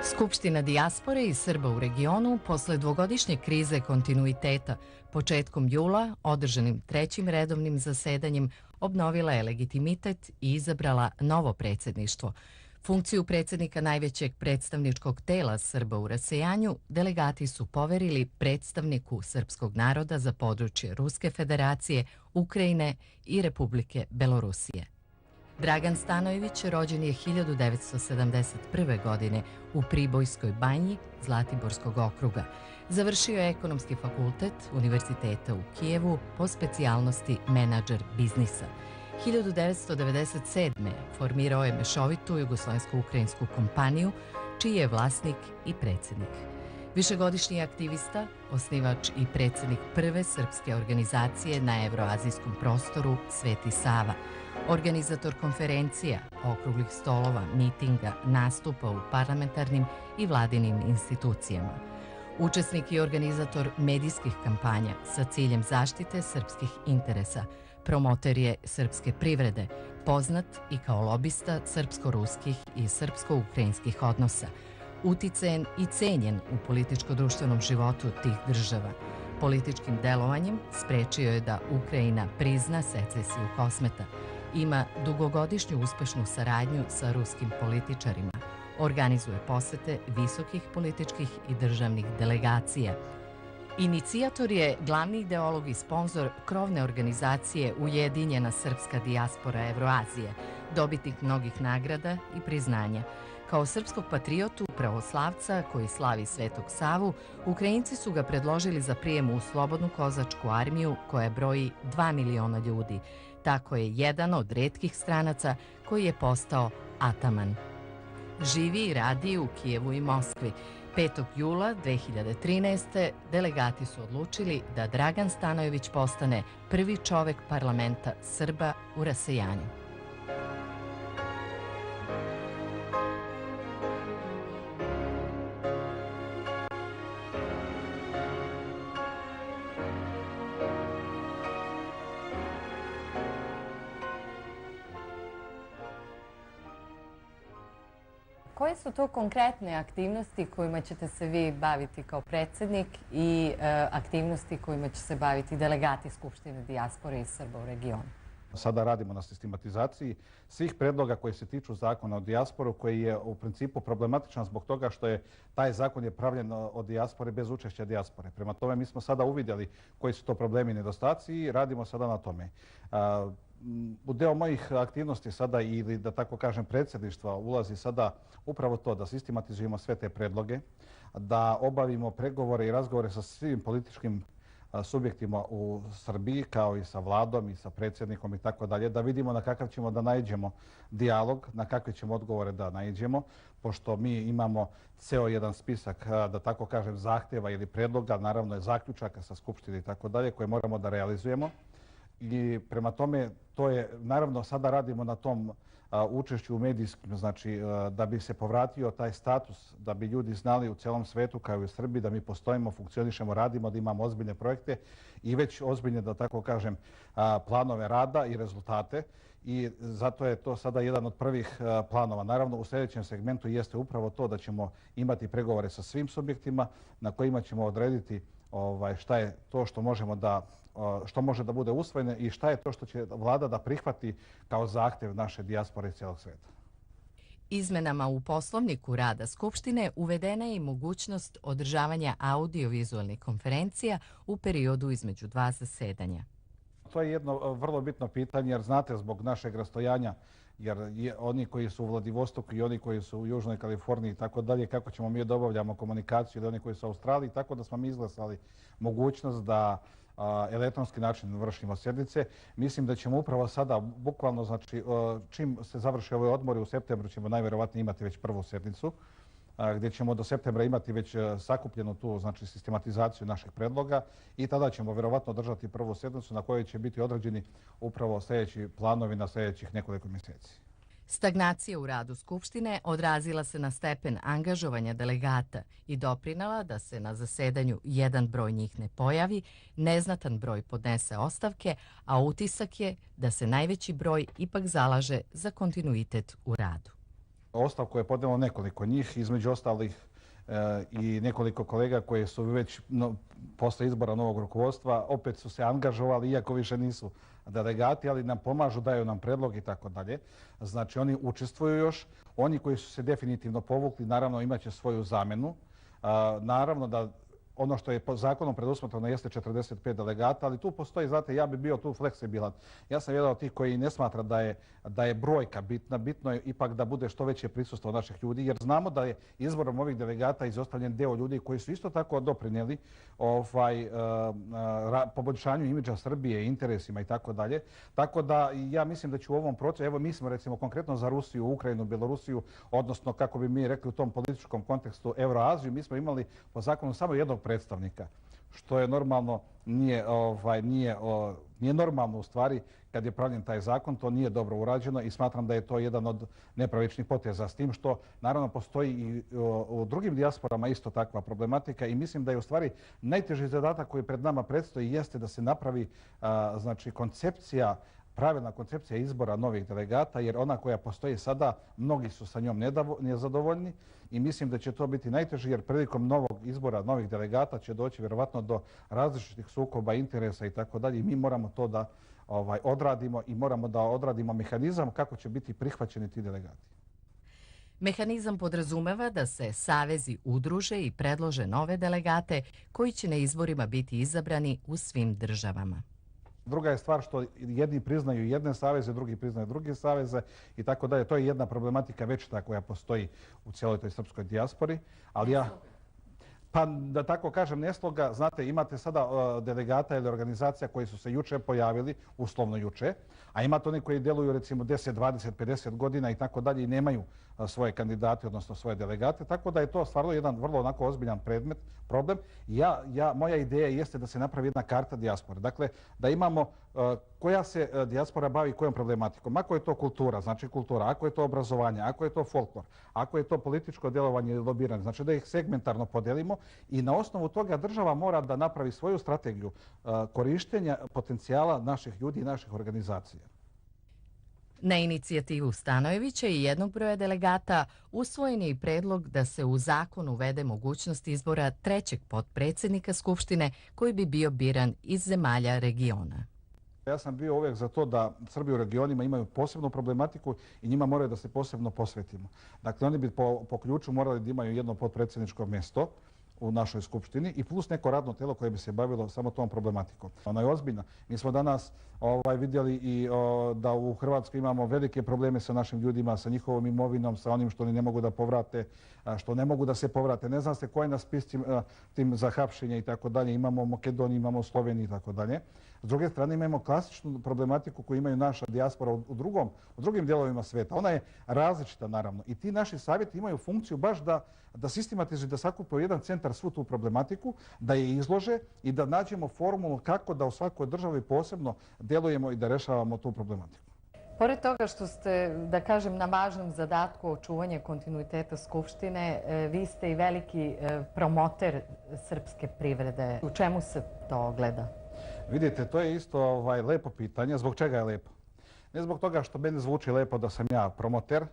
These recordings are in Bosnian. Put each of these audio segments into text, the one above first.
Skupština dijaspore i Srba u regionu posle dvogodišnje krize kontinuiteta početkom jula održanim trećim redovnim zasedanjem obnovila je legitimitet i izabrala novo predsjedništvo. Funkciju predsjednika najvećeg predstavničkog tela Srba u rasejanju delegati su poverili predstavniku srpskog naroda za područje Ruske federacije, Ukrajine i Republike Belorusije. Dragan Stanojević rođen je 1971. godine u Pribojskoj banji Zlatiborskog okruga. Završio je ekonomski fakultet Univerziteta u Kijevu po specijalnosti menadžer biznisa. 1997. formirao je mešovitu jugoslovensko-ukrajinsku kompaniju, čiji je vlasnik i predsjednik. Višegodišnji aktivista, osnivač i predsjednik prve srpske organizacije na evroazijskom prostoru Sveti Sava, organizator konferencija, okruglih stolova, mitinga, nastupa u parlamentarnim i vladinim institucijama. Učesnik i organizator medijskih kampanja sa ciljem zaštite srpskih interesa, promoter je srpske privrede, poznat i kao lobista srpsko-ruskih i srpsko-ukrajinskih odnosa, uticajen i cenjen u političko-društvenom životu tih država. Političkim delovanjem sprečio je da Ukrajina prizna secesiju Kosmeta. Ima dugogodišnju uspešnu saradnju sa ruskim političarima. Organizuje posete visokih političkih i državnih delegacija. Inicijator je glavni ideolog i sponzor krovne organizacije Ujedinjena srpska dijaspora Evroazije, dobitnik mnogih nagrada i priznanja. Kao srpskog patriotu, pravoslavca koji slavi Svetog Savu, Ukrajinci su ga predložili za prijem u slobodnu kozačku armiju koja broji 2 miliona ljudi. Tako je jedan od retkih stranaca koji je postao ataman. Živi i radi u Kijevu i Moskvi. 5. jula 2013. delegati su odlučili da Dragan Stanojević postane prvi čovek parlamenta Srba u rasejanju. Koje su to konkretne aktivnosti kojima ćete se vi baviti kao predsjednik i aktivnosti kojima će se baviti delegati Skupštine dijaspore i Srba u regionu? Sada radimo na sistematizaciji svih predloga koji se tiču zakona o dijasporu, koji je u principu problematičan zbog toga što je taj zakon je pravljen od dijaspore bez učešća dijaspore. Prema tome mi smo sada uvidjeli koji su to problemi i nedostaci i radimo sada na tome. U deo mojih aktivnosti sada, ili da tako kažem predsjedništva, ulazi sada upravo to da sistematizujemo sve te predloge, da obavimo pregovore i razgovore sa svim političkim subjektima u Srbiji, kao i sa vladom i sa predsjednikom i tako dalje, da vidimo na kakav ćemo da naiđemo dijalog, na kakve ćemo odgovore da naiđemo, pošto mi imamo ceo jedan spisak, da tako kažem, zahtjeva ili predloga, naravno je zaključaka sa Skupštine i tako dalje, koje moramo da realizujemo. I prema tome, to je, naravno, sada radimo na tom učešću u medijskim, znači da bi se povratio taj status, da bi ljudi znali u celom svetu kao i u Srbiji da mi postojimo, funkcionišemo, radimo, da imamo ozbiljne projekte i već ozbiljne, da tako kažem, planove rada i rezultate. I zato je to sada jedan od prvih planova. Naravno, u sljedećem segmentu jeste upravo to da ćemo imati pregovore sa svim subjektima na kojima ćemo odrediti šta je to što može da bude usvojeno i šta je to što će vlada da prihvati kao zahtjev naše dijaspore iz cijelog sveta. Izmenama u poslovniku rada Skupštine uvedena je i mogućnost održavanja audiovizualnih konferencija u periodu između dva zasedanja. To je jedno vrlo bitno pitanje, jer znate, zbog našeg rastojanja, jer oni koji su u Vladivostoku i oni koji su u Južnoj Kaliforniji i tako dalje, kako ćemo mi da obavljamo komunikaciju, ili oni koji su u Australiji, tako da smo mi izglasali mogućnost da elektronski način vršimo sjednice. Mislim da ćemo upravo sada, bukvalno, znači, čim se završi ove odmori u septembru, ćemo najvjerovatnije imati već prvu sjednicu, gdje ćemo do septembra imati već sakupljenu tu, znači, sistematizaciju naših predloga i tada ćemo vjerovatno držati prvu sjednicu na kojoj će biti određeni upravo sljedeći planovi na sljedećih nekoliko mjeseci. Stagnacija u radu Skupštine odrazila se na stepen angažovanja delegata i doprinala da se na zasedanju jedan broj njih ne pojavi, neznatan broj podnese ostavke, a utisak je da se najveći broj ipak zalaže za kontinuitet u radu. Ostavku je podnijelo nekoliko njih, između ostalih i nekoliko kolega koji su već posle izbora novog rukovodstva opet su se angažovali, iako više nisu delegati, ali nam pomažu, daju nam predlog i tako dalje. Znači oni učestvuju još. Oni koji su se definitivno povukli, naravno imaće svoju zamenu. Naravno da ono što je po zakonom predusmetrano jeste 45 delegata, ali tu postoji, znate, ja bi bio tu fleksibilan. Ja sam jedan od tih koji ne smatra da je brojka bitna. Bitno je ipak da bude što veće prisustvo naših ljudi, jer znamo da je izborom ovih delegata izostavljen deo ljudi koji su isto tako doprinijeli poboljšanju imidža Srbije, interesima i tako dalje. Tako da ja mislim da će u ovom procesu, evo mi smo recimo konkretno za Rusiju, Ukrajinu, Belorusiju, odnosno kako bi mi rekli u tom političkom kontekstu Euroaziju, mi smo imali po zakonu samo jednog predstavnika, što je normalno, nije normalno u stvari kad je pravljen taj zakon, to nije dobro urađeno i smatram da je to jedan od nepravičnih poteza, s tim što naravno postoji i u drugim dijasporama isto takva problematika i mislim da je u stvari najteži zadatak koji pred nama predstoji jeste da se napravi znači pravilna koncepcija izbora novih delegata, jer ona koja postoji sada, mnogi su sa njom nezadovoljni i mislim da će to biti najteže, jer prilikom novog izbora novih delegata će doći vjerovatno do različitih sukoba interesa i tako dalje i mi moramo to da odradimo i moramo da odradimo mehanizam kako će biti prihvaćeni ti delegati. Mehanizam podrazumeva da se savezi udruže i predlože nove delegate koji će na izborima biti izabrani u svim državama. Druga je stvar što jedni priznaju jedne saveze, drugi priznaju druge saveze i tako dalje. To je jedna problematika večita koja postoji u cijeloj toj srpskoj dijaspori. Ali pa da tako kažem, nesloga, znate, imate sada delegata ili organizacija koji su se juče pojavili, uslovno juče, a imate oni koji deluju recimo 10, 20, 50 godina i tako dalje i nemaju svoje kandidate, odnosno svoje delegate, tako da je to stvarno jedan vrlo onako ozbiljan problem. Moja ideja jeste da se napravi jedna karta dijaspore. Dakle, da imamo koja se dijaspora bavi kojom problematikom. Ako je to kultura, znači kultura. Ako je to obrazovanje, ako je to folklor, ako je to političko djelovanje ili lobiranje, znači da ih segmentarno podelimo i na osnovu toga država mora da napravi svoju strategiju korištenja potencijala naših ljudi i naših organizacija. Na inicijativu Stanojevića i jednog broja delegata usvojen je i predlog da se u zakon uvede mogućnost izbora trećeg potpredsjednika Skupštine koji bi bio biran iz zemalja regiona. Ja sam bio uvijek za to da Srbi u regionima imaju posebnu problematiku i njima moraju da se posebno posvetimo. Dakle, oni bi po ključu morali da imaju jedno potpredsjedničko mjesto u našoj skupštini i plus neko radno telo koje bi se bavilo samo tom problematikom. Ona je ozbiljna. Mi smo danas vidjeli i da u Hrvatskoj imamo velike probleme sa našim ljudima, sa njihovom imovinom, sa onim što oni ne mogu da povrate, što ne mogu da se povrate. Ne znam se ko je na spisci tim za hapšenje i tako dalje. Imamo u Makedoniji, imamo u Sloveniji i tako dalje. S druge strane imamo klasičnu problematiku koju imaju naša dijaspora u drugim dijelovima svijeta. Ona je različita naravno i ti naši savjeti imaju funkciju baš da sistematizuju, da sakupe u jedan centar svu tu problematiku, da je izlože i da nađemo formulu kako da u svakoj državi posebno djelujemo i da rešavamo tu problematiku. Pored toga što ste, da kažem, na važnom zadatku očuvanja kontinuiteta Skupštine, vi ste i veliki promoter srpske privrede. U čemu se to ogleda? Vidite, to je isto lepo pitanje. Zbog čega je lepo? Ne zbog toga što meni zvuči lepo da sam ja promoter,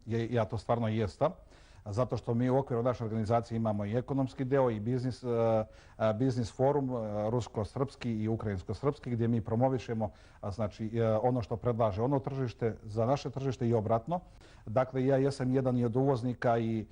ja to stvarno i jesam, zato što mi u okviru naše organizacije imamo i ekonomski deo i biznis forum, rusko-srpski i ukrajinsko-srpski, gdje mi promovišemo ono što predlaže ono tržište za naše tržište i obratno. Dakle, ja jesam jedan i od uvoznika i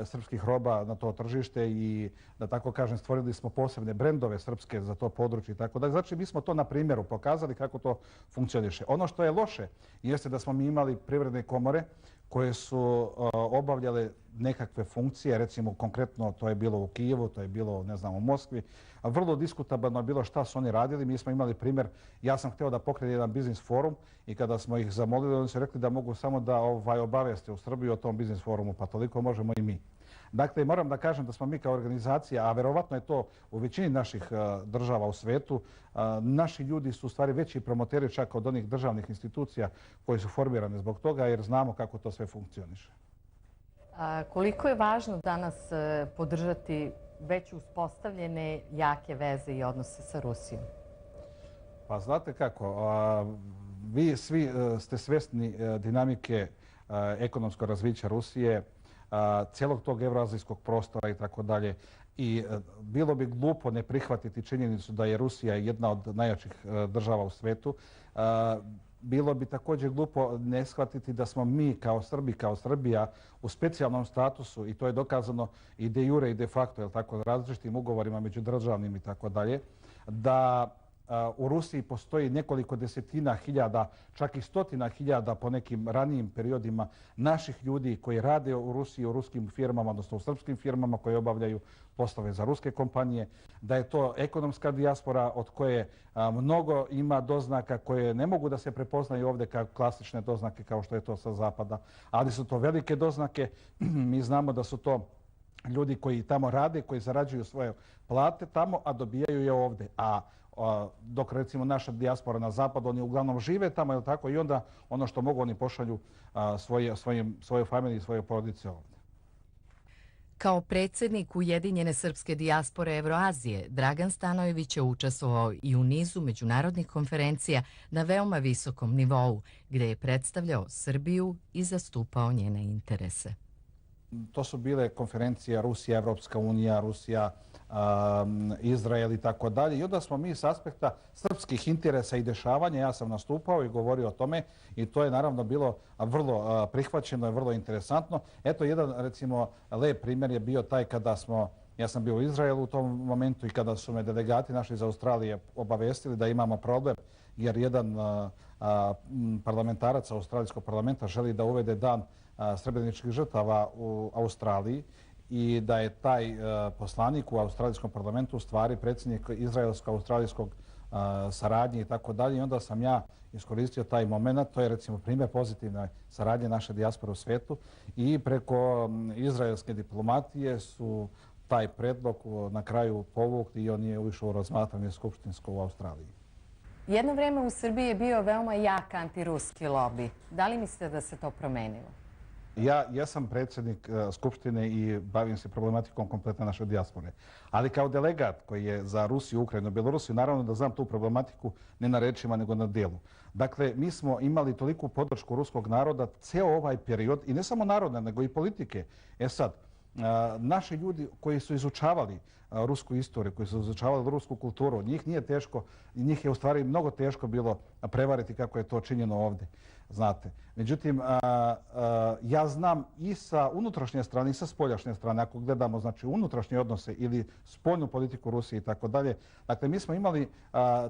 srpskih roba na to tržište i, da tako kažem, stvorili smo posebne brendove srpske za to područje i tako dalje. Znači, mi smo to na primjeru pokazali kako to funkcioniše. Ono što je loše jeste da smo mi imali privredne komore koje su obavljale nekakve funkcije, recimo konkretno to je bilo u Kijevu, to je bilo, ne znam, u Moskvi. Vrlo diskutabilno je bilo šta su oni radili. Mi smo imali primjer, ja sam htio da pokrenem jedan biznis forum i kada smo ih zamolili, oni su rekli da mogu samo da obavijeste u Srbiji o tom biznis forumu, pa toliko možemo i mi. Dakle, moram da kažem da smo mi kao organizacija, a verovatno je to u većini naših država u svetu, naši ljudi su u stvari veći promoteri čak od onih državnih institucija koji su formirane zbog toga, jer znamo kako to sve funkcioniše. Koliko je važno danas podržati već uspostavljene jake veze i odnose sa Rusijom? Pa znate kako, vi svi ste svjesni dinamike ekonomsko razviće Rusije, cijelog tog evroazijskog prostora i tako dalje. I bilo bi glupo ne prihvatiti činjenicu da je Rusija jedna od najjačih država u svetu. Bilo bi također glupo ne shvatiti da smo mi kao Srbi, kao Srbija u specijalnom statusu, i to je dokazano i de jure i de facto, različitim ugovorima međudržavnim i tako dalje, da u Rusiji postoji nekoliko desetina hiljada, čak i stotina hiljada po nekim ranijim periodima naših ljudi koji rade u Rusiji, u ruskim firmama, odnosno u srpskim firmama koje obavljaju poslove za ruske kompanije, da je to ekonomska dijaspora od koje mnogo ima doznaka koje ne mogu da se prepoznaju ovdje kao klasične doznake kao što je to sa zapada, ali su to velike doznake. Mi znamo da su to ljudi koji tamo rade, koji zarađuju svoje plate tamo, a dobijaju je ovdje. Dok recimo naša dijaspora na zapadu, oni uglavnom žive tamo, je tako, i onda ono što mogu oni pošalju svoje familije i svoje porodice ovdje. Kao predsjednik Ujedinjene srpske dijaspore Evroazije, Dragan Stanojević je učestvovao i u nizu međunarodnih konferencija na veoma visokom nivou, gdje je predstavljao Srbiju i zastupao njene interese. To su bile konferencije Rusija, Evropska unija, Rusija, Izrael i tako dalje. I onda smo mi s aspekta srpskih interesa i dešavanja, ja sam nastupao i govorio o tome i to je naravno bilo vrlo prihvaćeno i vrlo interesantno. Eto, jedan recimo lep primjer je bio taj kada ja sam bio u Izraelu u tom momentu i kada su me delegati naši iz Australije obavestili da imamo problem jer jedan parlamentarac Australijskog parlamenta želi da uvede dan srebreničkih žrtava u Australiji i da je taj poslanik u Australijskom parlamentu u stvari predsjednik izraelsko-australijskog saradnje i tako dalje. I onda sam ja iskoristio taj moment, to je recimo primjer pozitivne saradnje naše dijaspore u svijetu i preko izraelske diplomatije su taj predlog na kraju povukli i on je ušao u razmatranje skupštinsko u Australiji. Jedno vrijeme u Srbiji je bio veoma jak antiruski lobi. Da li mislite da se to promenilo? Ja sam predsjednik Skupštine i bavim se problematikom kompletne naše dijaspore. Ali kao delegat koji je za Rusiju, Ukrajinu i Belorusiju, naravno da znam tu problematiku ne na rečima nego na djelu. Dakle, mi smo imali toliku podršku ruskog naroda ceo ovaj period i ne samo naroda nego i politike. Sad, naši ljudi koji su izučavali rusku istoriju, koji su izučavali rusku kulturu, njih nije teško, njih je u stvari mnogo teško bilo prevariti kako je to činjeno ovdje, znate. Međutim, ja znam i sa unutrašnje strane i sa spoljašnje strane, ako gledamo znači unutrašnje odnose ili spoljnu politiku Rusije i tako dalje, dakle mi smo imali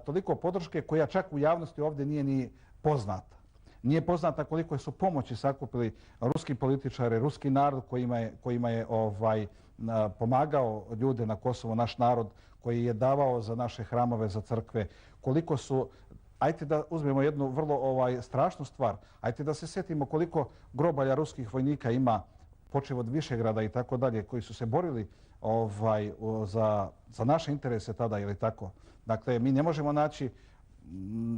toliko podrške koja čak u javnosti ovdje nije ni poznata. Nije poznata koliko su pomoći sakupili ruski političari, ruski narod kojima je pomagao ljude na Kosovu, naš narod koji je davao za naše hramove, za crkve, koliko su. Ajte da uzmemo jednu vrlo strašnu stvar. Ajte da se sjetimo koliko grobalja ruskih vojnika ima, počev od Višegrada i tako dalje, koji su se borili za naše interese tada ili tako. Dakle, mi ne možemo naći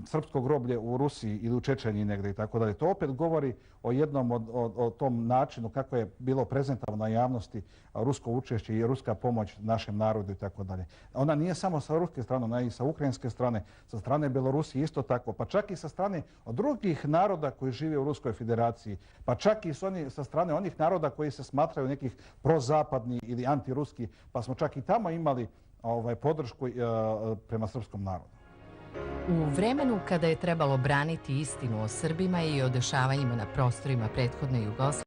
srpsko groblje u Rusiji ili u Čečeniji negdje i tako dalje. To opet govori o jednom o tom načinu kako je bilo prezentovano na javnosti rusko učešće i ruska pomoć našem narodu i tako dalje. Ona nije samo sa ruske strane, ona je i sa ukrajinske strane, sa strane Belorusije isto tako, pa čak i sa strane od drugih naroda koji žive u Ruskoj federaciji, pa čak i sa strane onih naroda koji se smatraju nekih prozapadni ili antiruski, pa smo čak i tamo imali podršku prema srpskom narodu. U vremenu kada je trebalo braniti istinu o Srbima i o dešavanjima na prostorima prethodne Jugoslavije,